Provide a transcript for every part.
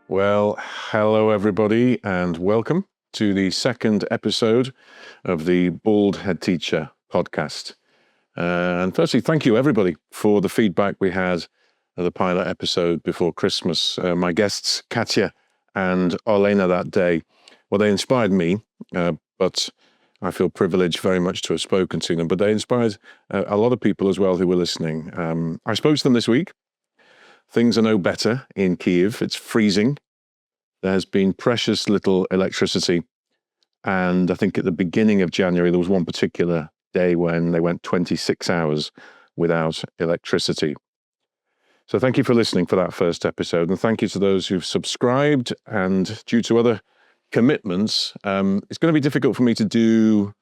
Well, hello everybody, and welcome to the second episode of the Bald Headteacher Podcast. And firstly, thank you everybody for the feedback we had of the pilot episode before Christmas. My guests, Katya and Olena, that day, well, they inspired me, but I feel privileged very much to have spoken to them. But they inspired a lot of people as well who were listening. I spoke to them this week. Things are no better in Kiev. It's freezing. There's been precious little electricity. And I think at the beginning of January, there was one particular day when they went 26 hours without electricity. So thank you for listening for that first episode. And thank you to those who've subscribed. And due to other commitments, it's going to be difficult for me to do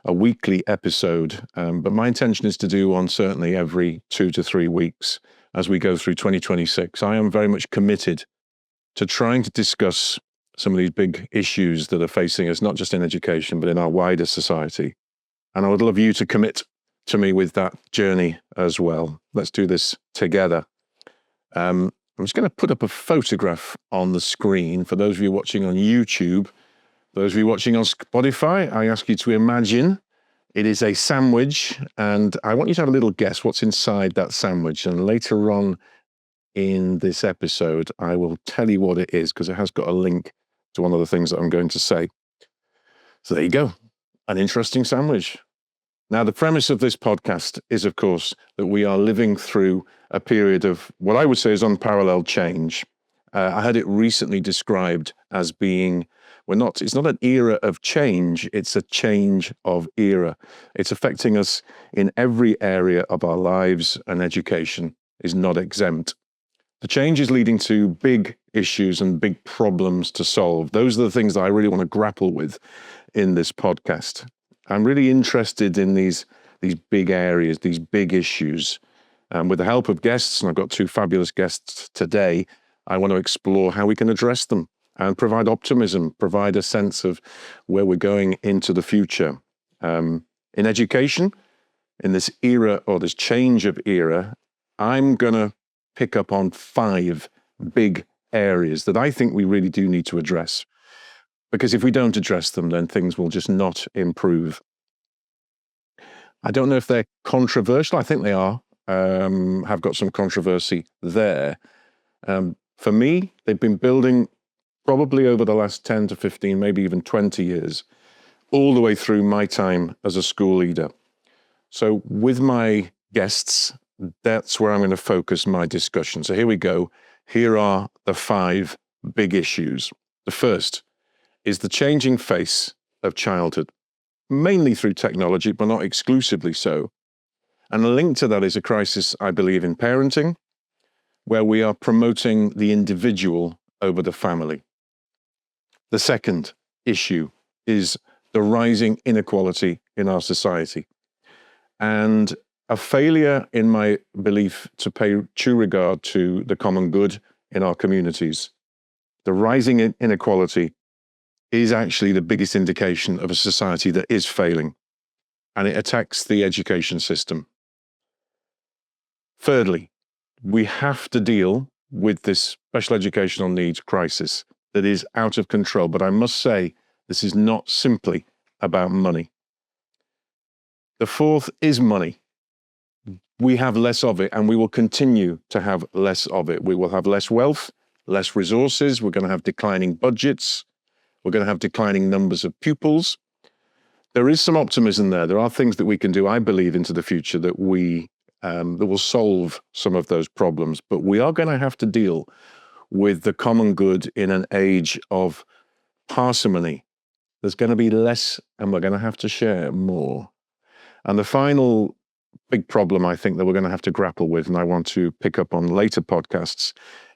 a weekly episode. But my intention is to do one certainly every 2 to 3 weeks as we go through 2026. I am very much committed to trying to discuss some of these big issues that are facing us, not just in education, but in our wider society. And I would love you to commit to me with that journey as well. Let's do this together. I'm just going to put up a photograph on the screen for those of you watching on YouTube. Those of you watching on Spotify, I ask you to imagine it is a sandwich, and I want you to have a little guess what's inside that sandwich. And later on in this episode, I will tell you what it is, because it has got a link to one of the things that I'm going to say. So there you go, an interesting sandwich. Now, the premise of this podcast is, of course, that we are living through a period of what I would say is unparalleled change. I had it recently described as being, it's not an era of change, it's a change of era. It's affecting us in every area of our lives, and education is not exempt. The change is leading to big issues and big problems to solve. Those are the things that I really want to grapple with in this podcast. I'm really interested in these big areas, these big issues. With the help of guests, and I've got 2 fabulous guests today, I want to explore how we can address them and provide optimism, provide a sense of where we're going into the future. In education, in this era, or this change of era, I'm going to pick up on 5 big areas that I think we really do need to address. Because if we don't address them, then things will just not improve. I don't know if they're controversial. I think they are. Have got some controversy there. For me, they've been building probably over the last 10 to 15, maybe even 20 years, all the way through my time as a school leader. So with my guests, that's where I'm going to focus my discussion. So here we go. Here are the 5 big issues. The first is the changing face of childhood, mainly through technology, but not exclusively so. And a link to that is a crisis, I believe, in parenting, where we are promoting the individual over the family. The second issue is the rising inequality in our society, and a failure, in my belief, to pay true regard to the common good in our communities. The rising inequality is actually the biggest indication of a society that is failing, and it attacks the education system. Thirdly, we have to deal with this special educational needs crisis that is out of control. But I must say, this is not simply about money. The fourth is money. We have less of it, and we will continue to have less of it. We will have less wealth, less resources. We're going to have declining budgets. We're going to have declining numbers of pupils. There is some optimism there. There are things that we can do, I believe, into the future that will solve some of those problems. But we are going to have to deal with the common good in an age of parsimony. There's going to be less, and we're going to have to share more. And the final big problem I think that we're going to have to grapple with, and I want to pick up on later podcasts,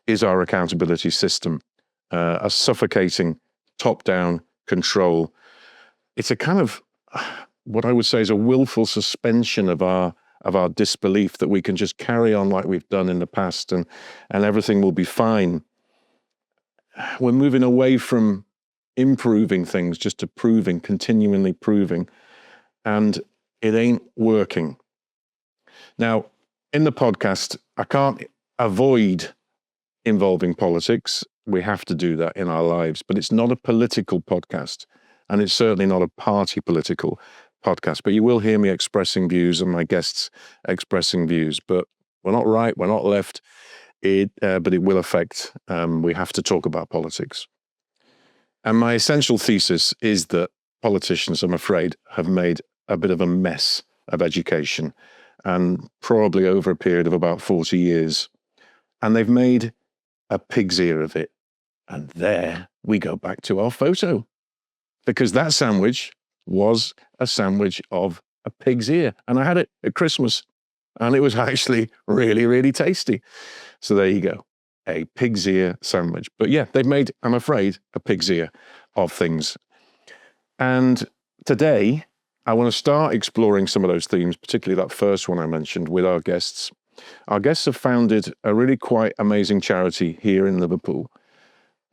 is our accountability system. A suffocating top-down control. It's a kind of, what I would say is a willful suspension of our disbelief that we can just carry on like we've done in the past and everything will be fine. We're moving away from improving things just to continually proving, and it ain't working. Now, in the podcast, I can't avoid involving politics. We have to do that in our lives, but it's not a political podcast, and it's certainly not a party political podcast. But you will hear me expressing views and my guests expressing views, but we're not right, we're not left, but it will affect, we have to talk about politics. And my essential thesis is that politicians, I'm afraid, have made a bit of a mess of education, and probably over a period of about 40 years. And they've made a pig's ear of it. And there we go back to our photo, because that sandwich was a sandwich of a pig's ear. And I had it at Christmas, and it was actually really, really tasty. So there you go, a pig's ear sandwich. But yeah, they've made, I'm afraid, a pig's ear of things. And today, I want to start exploring some of those themes, particularly that first one I mentioned, with our guests. Our guests have founded a really quite amazing charity here in Liverpool.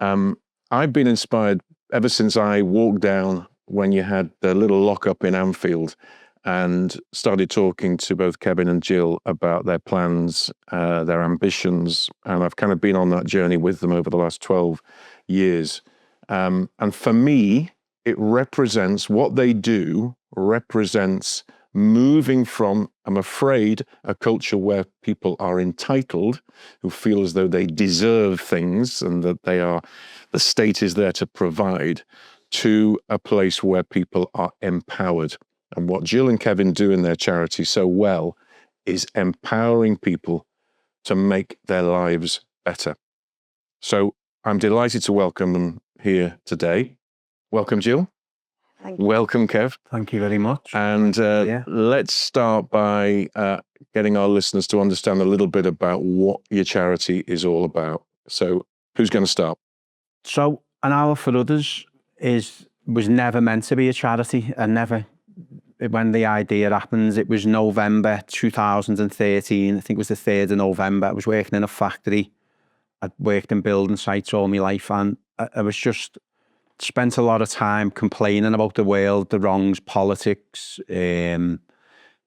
I've been inspired ever since I walked down when you had the little lock-up in Anfield and started talking to both Kevin and Gill about their plans, their ambitions, and I've kind of been on that journey with them over the last 12 years. And for me, it represents, what they do represents moving from, I'm afraid, a culture where people are entitled, who feel as though they deserve things and that the state is there to provide, to a place where people are empowered. And what Gill and Kevin do in their charity so well is empowering people to make their lives better. So I'm delighted to welcome them here today. Welcome, Gill. Thank you. Welcome, Kev. Thank you very much. And let's start by getting our listeners to understand a little bit about what your charity is all about. So who's going to start? So An Hour for Others was never meant to be a charity, and never, when the idea happens, it was November 2013. I think it was the 3rd of November. I was working in a factory. I'd worked in building sites all my life, and I was just spent a lot of time complaining about the world, the wrongs, politics,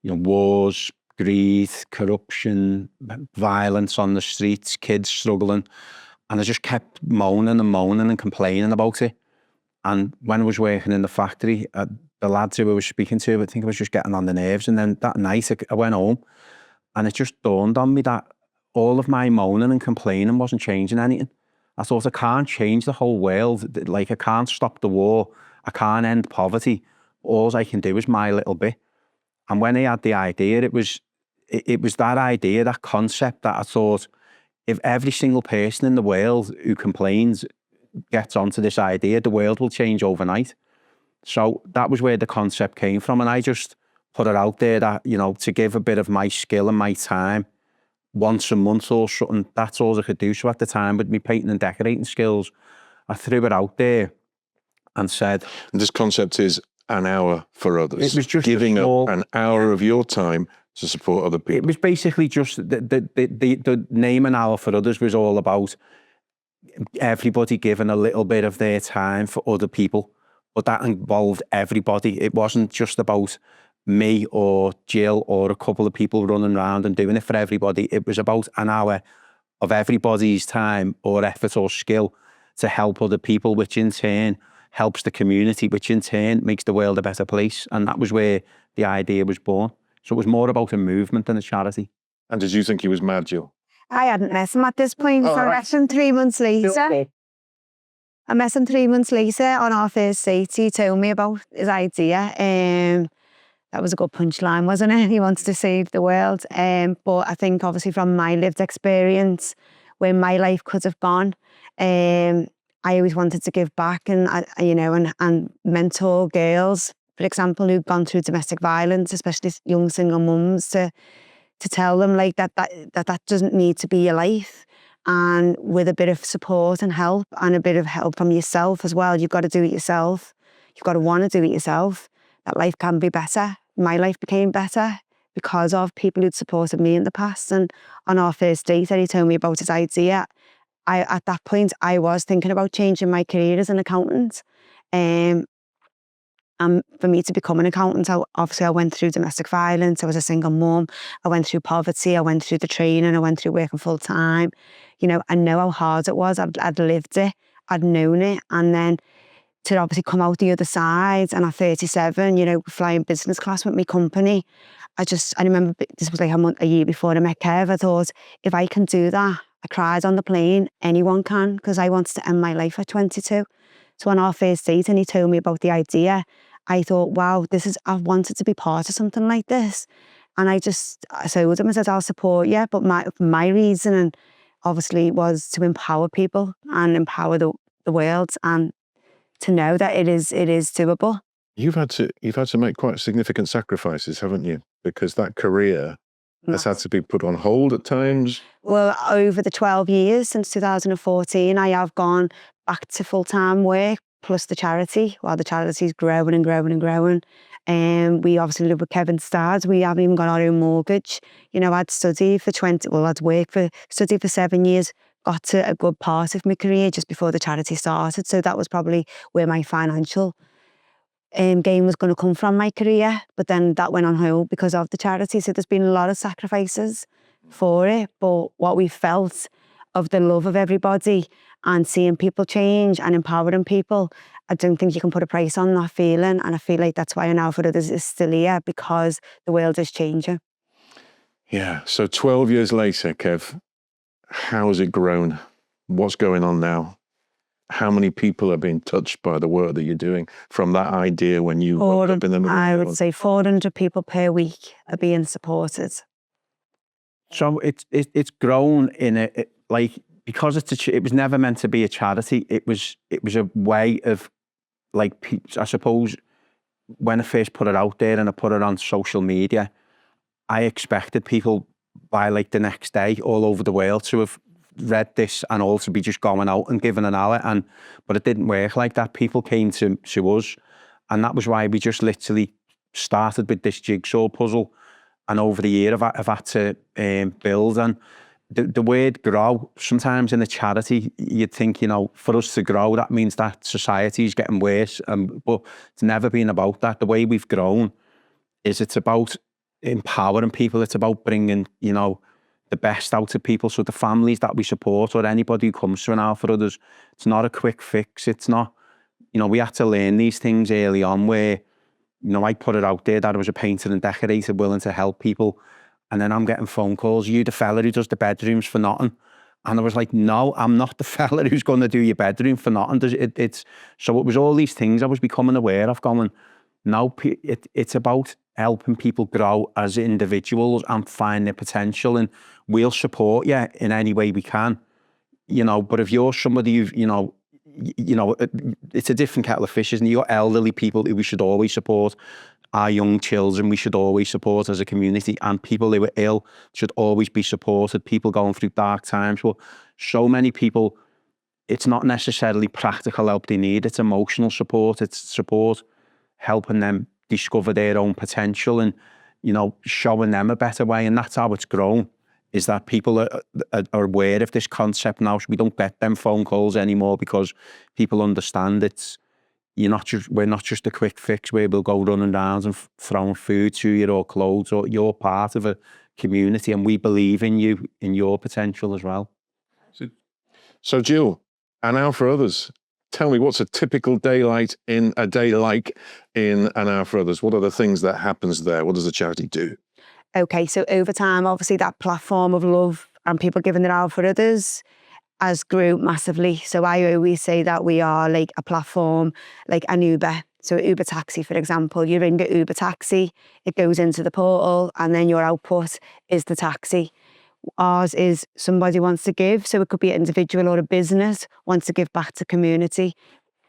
wars, greed, corruption, violence on the streets, kids struggling. And I just kept moaning and complaining about it. And when I was working in the factory, the lads who I was speaking to, I think I was just getting on the nerves. And then that night I went home, and it just dawned on me that all of my moaning and complaining wasn't changing anything. I thought, I can't change the whole world. Like, I can't stop the war. I can't end poverty. All I can do is my little bit. And when I had the idea, it was that idea, that concept, that I thought, if every single person in the world who complains gets onto this idea, the world will change overnight. So that was where the concept came from. And I just put it out there that, to give a bit of my skill and my time once a month or something, that's all I could do. So at the time, with my painting and decorating skills, I threw it out there and said... And this concept is an hour for others. It was just giving up an hour of your time to support other people. It was basically just the name An Hour for Others was all about everybody giving a little bit of their time for other people, but that involved everybody. It wasn't just about me or Gill or a couple of people running around and doing it for everybody. It was about an hour of everybody's time or effort or skill to help other people, which in turn helps the community, which in turn makes the world a better place. And that was where the idea was born. So it was more about a movement than a charity. And did you think he was mad, Gill? I hadn't met him at this point. So I met him 3 months later. I met him 3 months later on our first date. He told me about his idea. That was a good punchline, wasn't it? He wanted to save the world. But I think obviously from my lived experience, where my life could have gone, I always wanted to give back and mentor girls, for example, who've gone through domestic violence, especially young single mums, to tell them like that doesn't need to be your life. And with a bit of support and help, and a bit of help from yourself as well, you've got to do it yourself. You've got to want to do it yourself. That life can be better. My life became better because of people who'd supported me in the past. And on our first date, he told me about his idea. At that point, I was thinking about changing my career as an accountant. And And for me to become an accountant, obviously I went through domestic violence. I was a single mum. I went through poverty. I went through the training. I went through working full time. You know, I know how hard it was. I'd lived it. I'd known it. And then to obviously come out the other side, and at 37, you know, flying business class with my company. I remember this was like a year before I met Kev. I thought, if I can do that, I cried on the plane, anyone can, because I wanted to end my life at 22. So on our first date, and he told me about the idea, I thought, wow, I wanted to be part of something like this. And I told him, I said, I'll support you. But my reasoning obviously was to empower people and empower the world, and to know that it is doable. You've had to make quite significant sacrifices, haven't you? Because that career has had to be put on hold at times. Well, over the 12 years since 2014, I have gone back to full-time work plus the charity, while the charity's growing and growing and growing. We obviously live with Kevin's dad. We haven't even got our own mortgage. You know, I'd study for 7 years, got to a good part of my career just before the charity started. So that was probably where my financial gain was going to come from, my career. But then that went on hold because of the charity. So there's been a lot of sacrifices for it. But what we felt of the love of everybody and seeing people change and empowering people, I don't think you can put a price on that feeling. And I feel like that's why Now for Others is still here, because the world is changing. Yeah. So 12 years later, Kev, how has it grown? What's going on now? How many people are being touched by the work that you're doing from that idea when you woke up in the middle? I would say 400 people per week are being supported. So it's grown because it was never meant to be a charity. It was a way of, like, I suppose when I first put it out there and I put it on social media, I expected people by like the next day all over the world to have read this and all to be just going out and giving an hour, but it didn't work like that. People came to us, and that was why we just literally started with this jigsaw puzzle, and over the year I've had to build. And the word grow, sometimes in a charity you'd think, you know, for us to grow that means that society is getting worse, but it's never been about that. The way we've grown is it's about empowering people. It's about bringing, you know, the best out of people. So the families that we support, or anybody who comes to Now for Others, it's not a quick fix. It's not, you know, we had to learn these things early on where, you know, I put it out there that I was a painter and decorator willing to help people. And then I'm getting phone calls, you the fella who does the bedrooms for nothing. And I was like, no, I'm not the fella who's going to do your bedroom for nothing. So it was all these things I was becoming aware of, going, no, it's about helping people grow as individuals and find their potential, and we'll support you in any way we can, you know. But if you're somebody who've, you know, it's a different kettle of fish, isn't it? You're elderly people who we should always support, our young children we should always support as a community, and people who are ill should always be supported, people going through dark times. Well, so many people, it's not necessarily practical help they need, it's emotional support, it's support helping them discover their own potential and, you know, showing them a better way. And that's how it's grown, is that people are aware of this concept now. So we don't get them phone calls anymore because people understand we're not just a quick fix where we'll go running down and throwing food to you or clothes, or you're part of a community and we believe in you, in your potential as well. So Gill, and Now for Others, tell me, what's a typical day like in An Now for Others? What are the things that happens there? What does the charity do? Okay, so over time, obviously that platform of love and people giving their all for others has grew massively. So I always say that we are like a platform, like an Uber. So Uber taxi, for example, you ring an Uber taxi, it goes into the portal, and then your output is the taxi. Ours is somebody wants to give, so it could be an individual or a business wants to give back to community.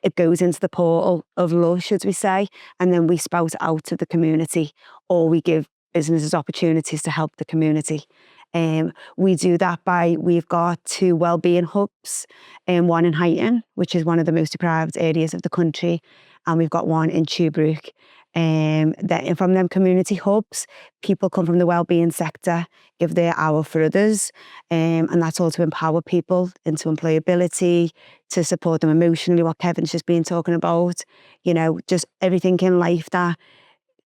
It goes into the portal of love, should we say, and then we spout out to the community, or we give businesses opportunities to help the community. We do that we've got 2 wellbeing hubs, one in Huyton, which is one of the most deprived areas of the country, and we've got one in Tuebrook. That from them community hubs, people come from the wellbeing sector, give their hour for others, and that's all to empower people into employability, to support them emotionally, what Kevin's just been talking about, just everything in life that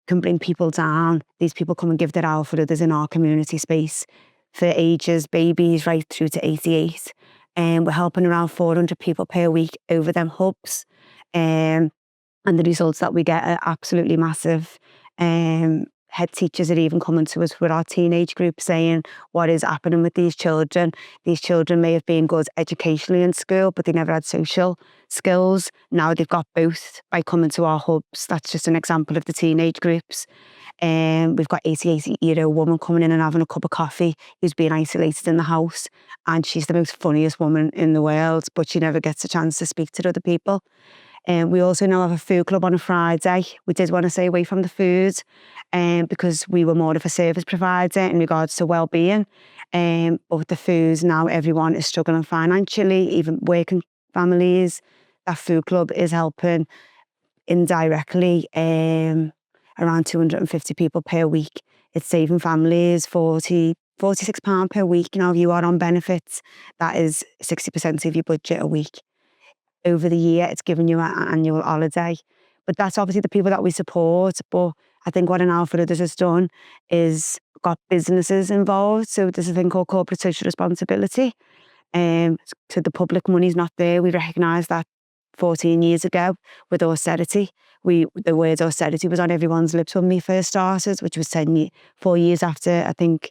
can bring people down. These people come and give their hour for others in our community space for ages, babies right through to 88. And we're helping around 400 people per week over them hubs. And the results that we get are absolutely massive. Head teachers are even coming to us with our teenage group saying what is happening with these children. These children may have been good educationally in school, but they never had social skills. Now they've got both by coming to our hubs. That's just an example of the teenage groups. We've got 88-year-old woman coming in and having a cup of coffee who's been isolated in the house, and she's the most funniest woman in the world, but she never gets a chance to speak to other people. We also now have a food club on a Friday. We did want to stay away from the food because we were more of a service provider in regards to well-being. But with the foods now, everyone is struggling financially, even working families. That food club is helping indirectly around 250 people per week. It's saving families £46 per week. If you are on benefits, that is 60% of your budget a week. Over the year, it's giving you an annual holiday. But that's obviously the people that we support. But I think what An Hour for Others has done is got businesses involved. So there's a thing called corporate social responsibility. So the public money's not there. We recognised that 14 years ago with austerity. The word austerity was on everyone's lips when we first started, which was 4 years after, I think,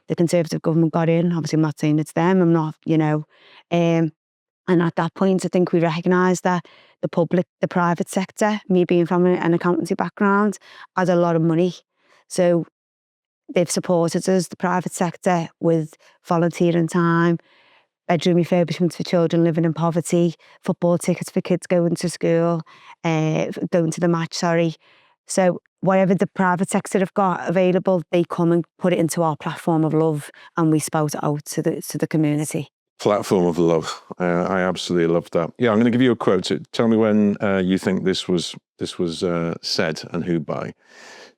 the Conservative government got in. Obviously, I'm not saying it's them. I'm not, and at that point, I think we recognised that the private sector, me being from an accountancy background, had a lot of money. So they've supported us, the private sector, with volunteering time, bedroom refurbishments for children living in poverty, football tickets for kids going to school, going to the match, So whatever the private sector have got available, they come and put it into our platform of love, and we spout it out to the community. Platform of love. I absolutely love that. Yeah, I'm going to give you a quote. Tell me when you think this was said and who by.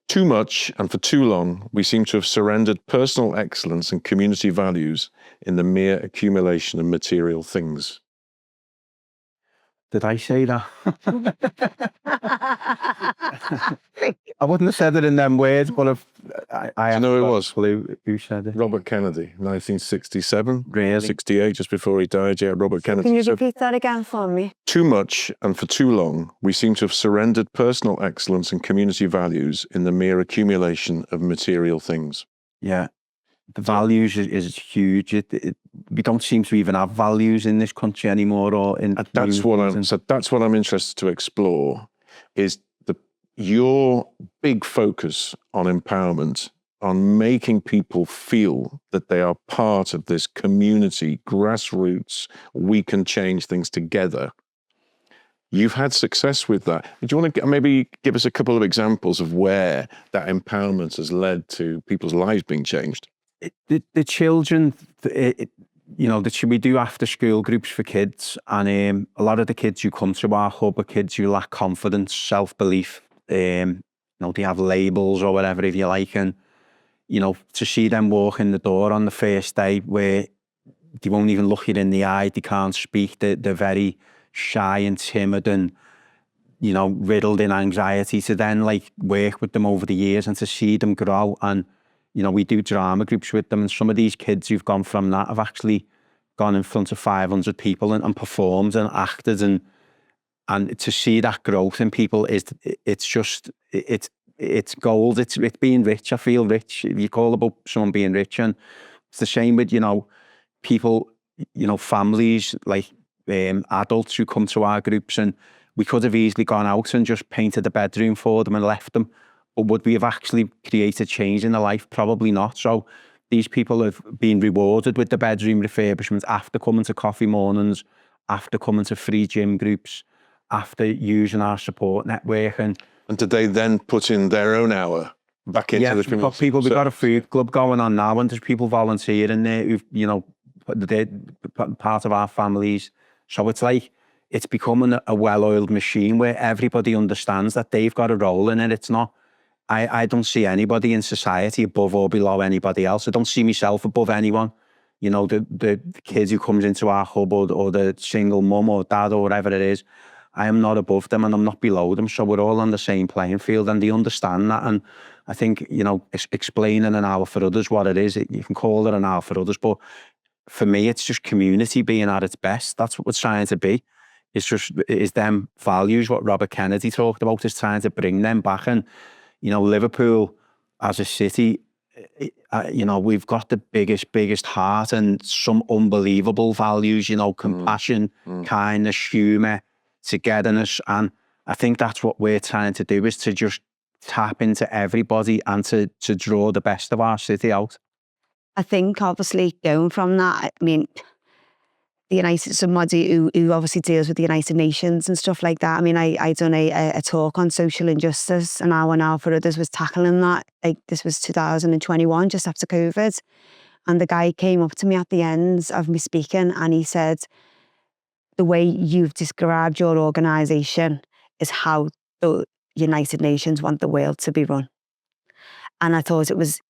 Too much and for too long, we seem to have surrendered personal excellence and community values in the mere accumulation of material things. Did I say that? I wouldn't have said it in them words, but I Do you know who it was? Who said it? Robert Kennedy, 1967, Really? 68, just before he died. Yeah, Robert Kennedy. Can you repeat that again for me? Too much and for too long, we seem to have surrendered personal excellence and community values in the mere accumulation of material things. Yeah. The values is huge. We don't seem to even have values in this country anymore. That's what I'm interested to explore, is your big focus on empowerment, on making people feel that they are part of this community, grassroots, we can change things together. You've had success with that. Do you want to maybe give us a couple of examples of where that empowerment has led to people's lives being changed? The children, we do after school groups for kids, and a lot of the kids who come to our hub are kids who lack confidence, self-belief. They have labels or whatever, if you like, and to see them walk in the door on the first day where they won't even look you in the eye, they can't speak, they're very shy and timid and riddled in anxiety, to then work with them over the years and to see them grow. And we do drama groups with them, and some of these kids who've gone from that have actually gone in front of 500 people and performed and acted, and to see that growth in people it's gold. It's being rich. I feel rich. You call about someone being rich, and it's the same with people, families, adults who come to our groups, and we could have easily gone out and just painted a bedroom for them and left them. But would we have actually created change in their life? Probably not. So these people have been rewarded with the bedroom refurbishment after coming to coffee mornings, after coming to free gym groups, after using our support network. And did they then put in their own hour back into the community? We've got a food club going on now, and there's people volunteering there who've, they're part of our families. So it's it's becoming a well-oiled machine where everybody understands that they've got a role in it. It's not, I don't see anybody in society above or below anybody else. I don't see myself above anyone. You know, the kid who comes into our hub, or the single mum or dad or whatever it is, I am not above them and I'm not below them. So we're all on the same playing field, and they understand that. And I think, you know, explaining an hour for others what it is, you can call it an hour for others, but for me, it's just community being at its best. That's what we're trying to be. Is them values, what Robert Kennedy talked about, is trying to bring them back. And, you know, Liverpool as a city, you know, we've got the biggest heart and some unbelievable values, you know, compassion, kindness, humour, togetherness. And I think that's what we're trying to do, is to just tap into everybody and to draw the best of our city out. I think obviously going from that, I mean, somebody who obviously deals with the United Nations and stuff like that. I mean, I done a talk on social injustice, and Hour Now for Others was tackling that. Like, this was 2021, just after COVID. And the guy came up to me at the end of me speaking and he said, the way you've described your organisation is how the United Nations want the world to be run. And I thought it was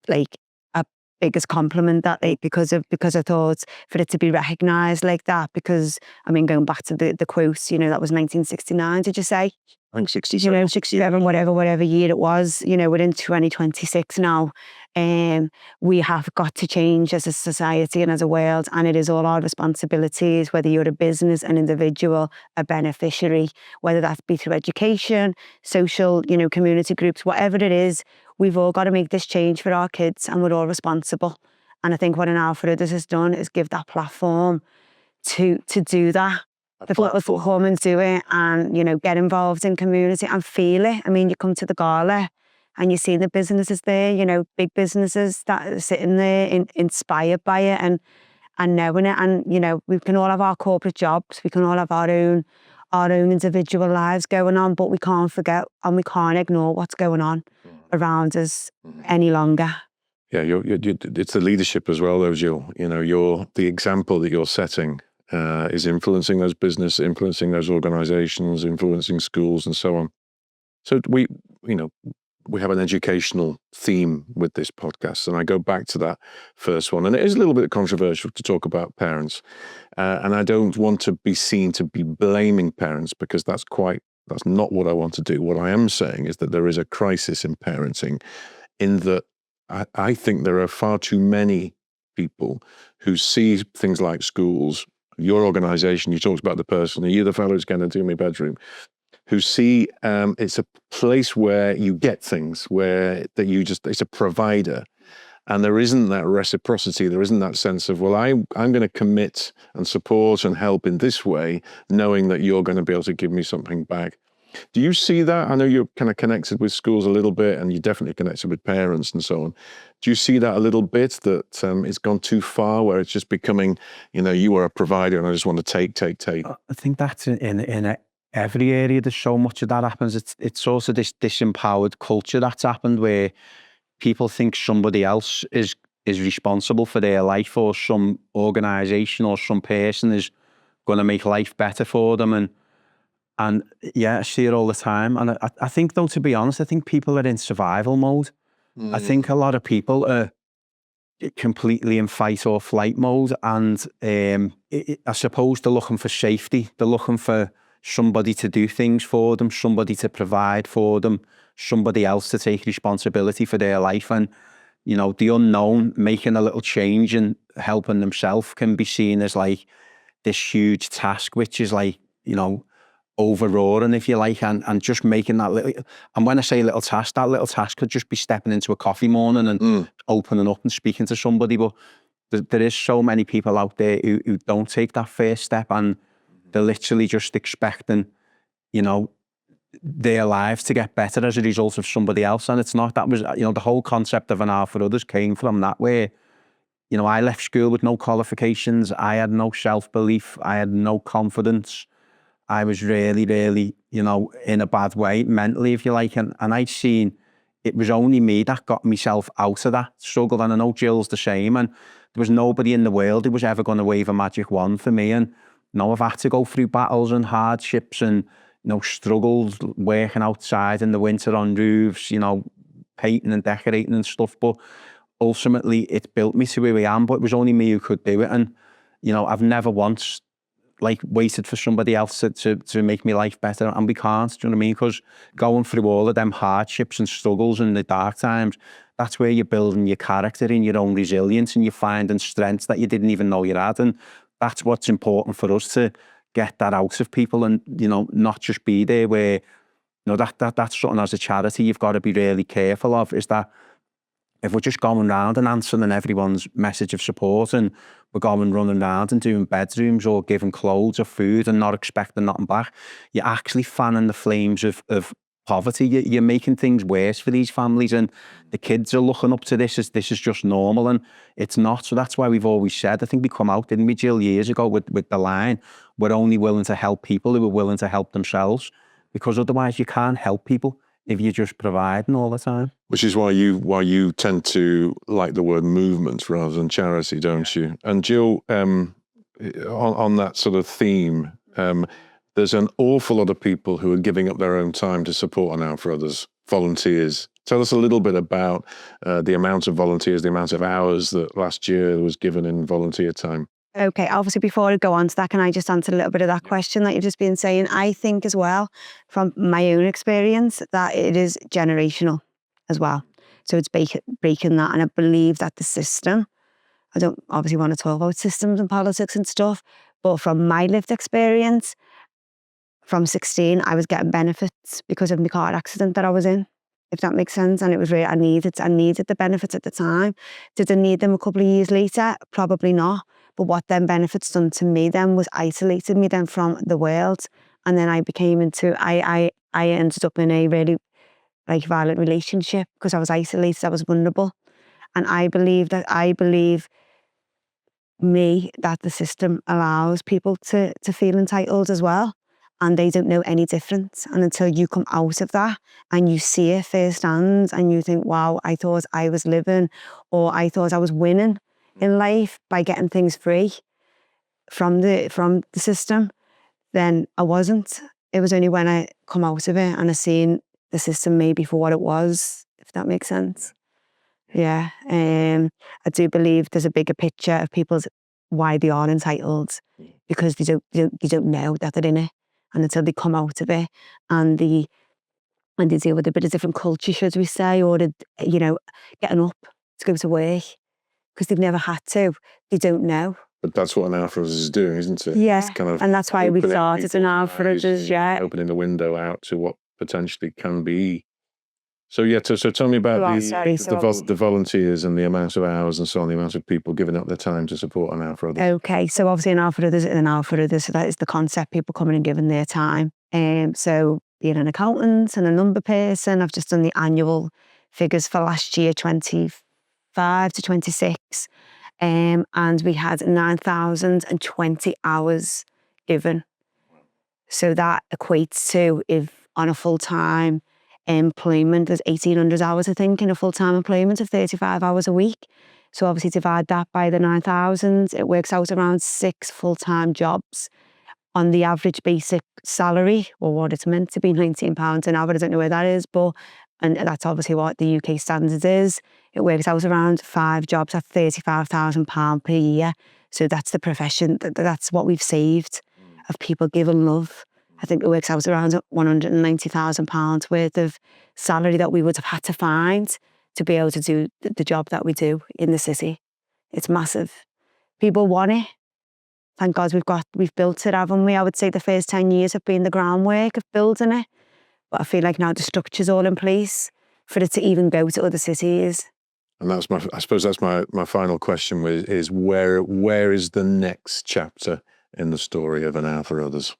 like a biggest compliment, that, like, because I thought for it to be recognised like that, because I mean, going back to the quote, you know, that was 1969, did you say? I think 67. You know, 67, whatever year it was, you know, we're in 2026 now. We have got to change as a society and as a world, and it is all our responsibilities, whether you're a business, an individual, a beneficiary, whether that be through education, social, you know, community groups, whatever it is, we've all got to make this change for our kids, and we're all responsible. And I think what An Hour for Others has done is give that platform to do that. The platform, come and do it, and, you know, get involved in community and feel it. I mean, you come to the gala and you see the businesses there, you know, big businesses that are sitting there inspired by it and knowing it. And, you know, we can all have our corporate jobs, we can all have our own individual lives going on, but we can't forget and we can't ignore what's going on around us any longer. Yeah, it's the leadership as well, though, Gill. You know, the example that you're setting is influencing those business, influencing those organisations, influencing schools and so on. So we have an educational theme with this podcast, and I go back to that first one. And it is a little bit controversial to talk about parents, and I don't want to be seen to be blaming parents, because that's not what I want to do. What I am saying is that there is a crisis in parenting, in that I think there are far too many people who see things like schools, your organisation, you talked about the person, are you the fellow who's going to do my bedroom, who see it's a place where you get things, it's a provider, and there isn't that reciprocity, there isn't that sense of, well, I'm going to commit and support and help in this way, knowing that you're going to be able to give me something back. Do you see that? I know you're kind of connected with schools a little bit, and you're definitely connected with parents and so on. Do you see that a little bit, that it's gone too far, where it's just becoming, you know, you are a provider and I just want to take? I think that's in every area. There's so much of that happens. It's also this disempowered culture that's happened, where people think somebody else is responsible for their life, or some organisation or some person is going to make life better for them. And yeah, I see it all the time. And I think, though, to be honest, I think people are in survival mode. I think a lot of people are completely in fight or flight mode. And I suppose they're looking for safety. They're looking for somebody to do things for them, somebody to provide for them, somebody else to take responsibility for their life. And, you know, the unknown, making a little change and helping themselves, can be seen as like this huge task, which is like, you know, overroaring, if you like, and just making that little, and when I say little task, that little task could just be stepping into a coffee morning and opening up and speaking to somebody. But there is so many people out there who don't take that first step, and they're literally just expecting, you know, their lives to get better as a result of somebody else. And it's not. That was, you know, the whole concept of An Hour for Others came from that, where, you know, I left school with no qualifications, I had no self-belief, I had no confidence. I was really, really, you know, in a bad way, mentally, if you like. And I'd seen it was only me that got myself out of that struggle. And I know Gill's the same. And there was nobody in the world who was ever going to wave a magic wand for me. And, I've had to go through battles and hardships and, struggles working outside in the winter on roofs, painting and decorating and stuff. But ultimately, it built me to who I am, but it was only me who could do it. And, I've never once waited for somebody else to make my life better, and we can't, do you know what I mean? Because going through all of them hardships and struggles in the dark times, that's where you're building your character and your own resilience, and you're finding strengths that you didn't even know you had. And that's what's important for us, to get that out of people, and, not just be there where, that's something as a charity you've got to be really careful of, is that if we're just going around and answering everyone's message of support, and we're going running around and doing bedrooms or giving clothes or food and not expecting nothing back, you're actually fanning the flames of poverty. You're making things worse for these families, and the kids are looking up to this as this is just normal, and it's not. So that's why we've always said, I think we come out, didn't we, Gill, years ago with the line, we're only willing to help people who are willing to help themselves, because otherwise you can't help people if you're just providing all the time. Which is why you tend to like the word movement rather than charity, don't you? And Gill, on that sort of theme, there's an awful lot of people who are giving up their own time to support Now for Others, volunteers. Tell us a little bit about the amount of volunteers, the amount of hours that last year was given in volunteer time. Okay, obviously before I go on to that, can I just answer a little bit of that question that you've just been saying? I think as well, from my own experience, that it is generational as well. So it's breaking that. And I believe that the system, I don't obviously want to talk about systems and politics and stuff, but from my lived experience, from 16, I was getting benefits because of my car accident that I was in, if that makes sense. And it was really, I needed the benefits at the time. Did I need them a couple of years later? Probably not. But what them benefits done to me then was isolated me then from the world. And then I ended up in a really violent relationship because I was isolated, I was vulnerable. And I believe that the system allows people to feel entitled as well. And they don't know any difference. And until you come out of that and you see it firsthand and you think, wow, I thought I was living, or I thought I was winning in life by getting things free from the system, then I wasn't. It was only when I come out of it and I seen the system maybe for what it was, if that makes sense. Yeah. I do believe there's a bigger picture of people's why they are entitled, because they don't know that they're in it. And until they come out of it and they deal with a bit of different culture, should we say, or getting up to go to work, because they've never had to, they don't know. But that's what Now for Others is doing, isn't it? Yeah, it's kind of, and that's why we started Now for Others, yeah. Opening the window out to what potentially can be. So yeah, so tell me about the volunteers and the amount of hours and so on, the amount of people giving up their time to support Now for Others. Okay, so obviously Now for Others, so that is the concept, people coming and giving their time. So being an accountant and a number person, I've just done the annual figures for last year, 25 to 26. And we had 9,020 hours given. So that equates to, if on a full-time employment, there's 1,800 hours, I think, in a full-time employment of 35 hours a week. So obviously divide that by the 9,000, it works out around 6 full-time jobs on the average basic salary, or what it's meant to be, £19 an hour. I don't know where that is, and that's obviously what the UK standard is. It works out around 5 jobs at £35,000 per year. So that's the profession, that's what we've saved of people giving love. I think it works out around £190,000 worth of salary that we would have had to find to be able to do the job that we do in the city. It's massive. People want it. Thank God we've built it, haven't we? I would say the first 10 years have been the groundwork of building it. But I feel like now the structure's all in place for it to even go to other cities. And I suppose that's my final question is where is the next chapter in the story of Now for Others?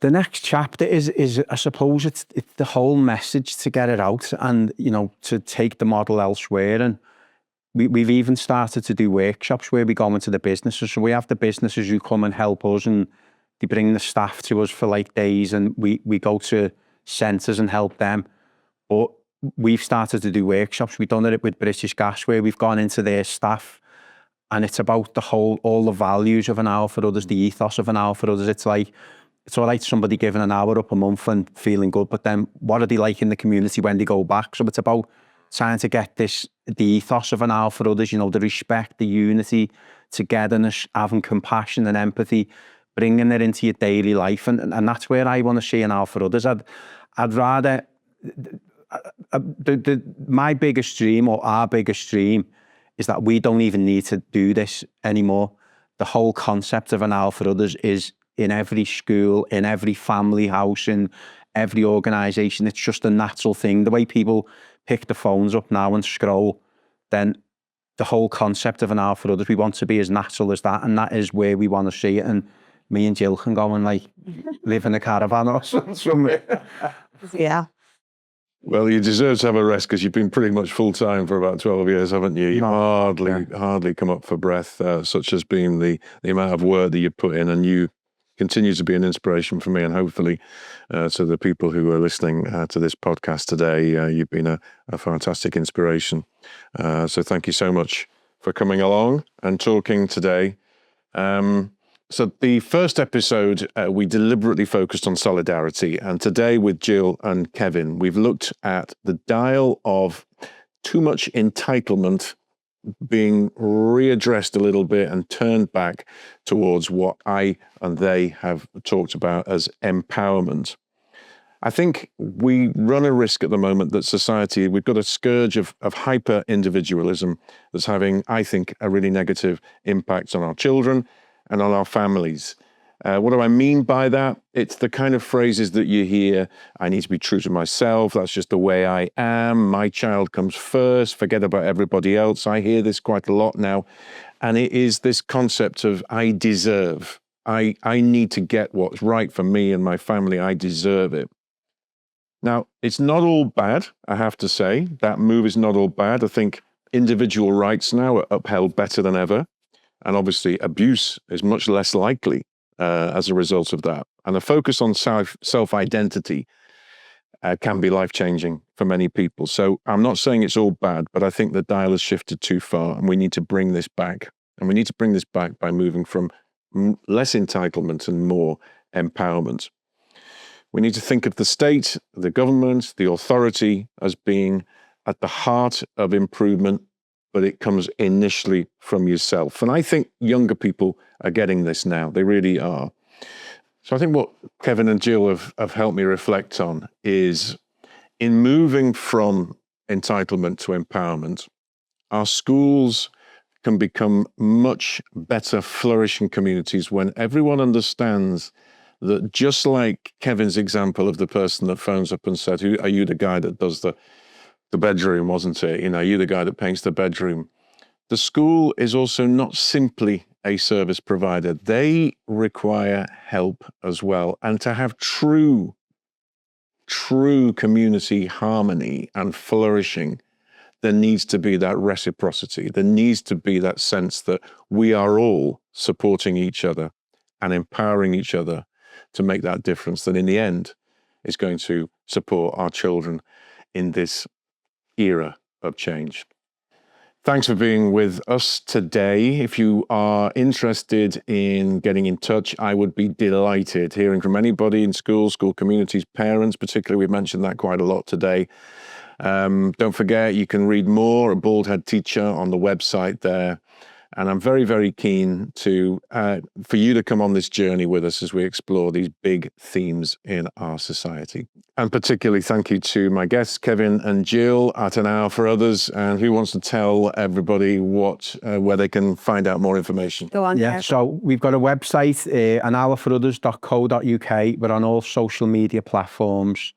The next chapter is I suppose it's the whole message, to get it out and, to take the model elsewhere. And we've even started to do workshops where we go into the businesses. So we have the businesses who come and help us, and they bring the staff to us for days, and we go to centres and help them. But we've started to do workshops. We've done it with British Gas, where we've gone into their staff And it's about all the values of an hour for others, the ethos of an hour for others. It's like, it's all right, somebody giving an hour up a month and feeling good, but then what are they like in the community when they go back? So it's about trying to get the ethos of an hour for others, you know, the respect, the unity, togetherness, having compassion and empathy, bringing it into your daily life. And that's where I want to see an hour for others. I'd rather, my biggest dream, or our biggest dream, is that we don't even need to do this anymore. The whole concept of an hour for others is in every school, in every family house, in every organisation. It's just a natural thing. The way people pick the phones up now and scroll, then the whole concept of an hour for others, we want to be as natural as that, and that is where we want to see it. And me and Gill can go and like live in a caravan or something. Yeah. Well, you deserve to have a rest because you've been pretty much full-time for about 12 years, haven't you? You've hardly come up for breath, such has been the amount of work that you put in, and you continue to be an inspiration for me and hopefully to the people who are listening to this podcast today. You've been a fantastic inspiration. So thank you so much for coming along and talking today. So the first episode, we deliberately focused on solidarity. And today with Gill and Kevin, we've looked at the dial of too much entitlement being readdressed a little bit and turned back towards what I and they have talked about as empowerment. I think we run a risk at the moment that society, we've got a scourge of hyper-individualism that's having, I think, a really negative impact on our children and on our families. What do I mean by that? It's the kind of phrases that you hear, I need to be true to myself, that's just the way I am, my child comes first, forget about everybody else. I hear this quite a lot now. And it is this concept of I deserve. I need to get what's right for me and my family. I deserve it. Now, it's not all bad, I have to say. That move is not all bad. I think individual rights now are upheld better than ever. And obviously abuse is much less likely as a result of that. And a focus on self-identity can be life-changing for many people. So I'm not saying it's all bad, but I think the dial has shifted too far and we need to bring this back. And we need to bring this back by moving from less entitlement and more empowerment. We need to think of the state, the government, the authority as being at the heart of improvement, but it comes initially from yourself. And I think younger people are getting this now. They really are. So I think what Kevin and Gill have helped me reflect on is in moving from entitlement to empowerment, our schools can become much better flourishing communities when everyone understands that, just like Kevin's example of the person that phones up and said, "Are you the guy that does the bedroom, wasn't it? You know, you the guy that paints the bedroom." The school is also not simply a service provider. They require help as well. And to have true community harmony and flourishing, there needs to be that reciprocity. There needs to be that sense that we are all supporting each other and empowering each other to make that difference that in the end is going to support our children in this era of change. Thanks for being with us today. If you are interested in getting in touch, I would be delighted hearing from anybody in school communities, parents, particularly. We've mentioned that quite a lot today. Don't forget, you can read more at Bald Headteacher on the website there. And I'm very, very keen for you to come on this journey with us as we explore these big themes in our society. And particularly thank you to my guests, Kevin and Gill, at An Hour for Others. And who wants to tell everybody where they can find out more information? Go on. Yeah, so we've got a website, anhourforothers.co.uk. We're on all social media platforms,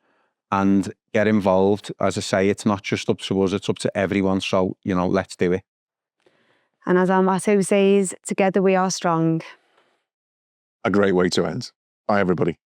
and get involved. As I say, it's not just up to us, it's up to everyone. So, let's do it. And as our motto says, together we are strong. A great way to end. Bye, everybody.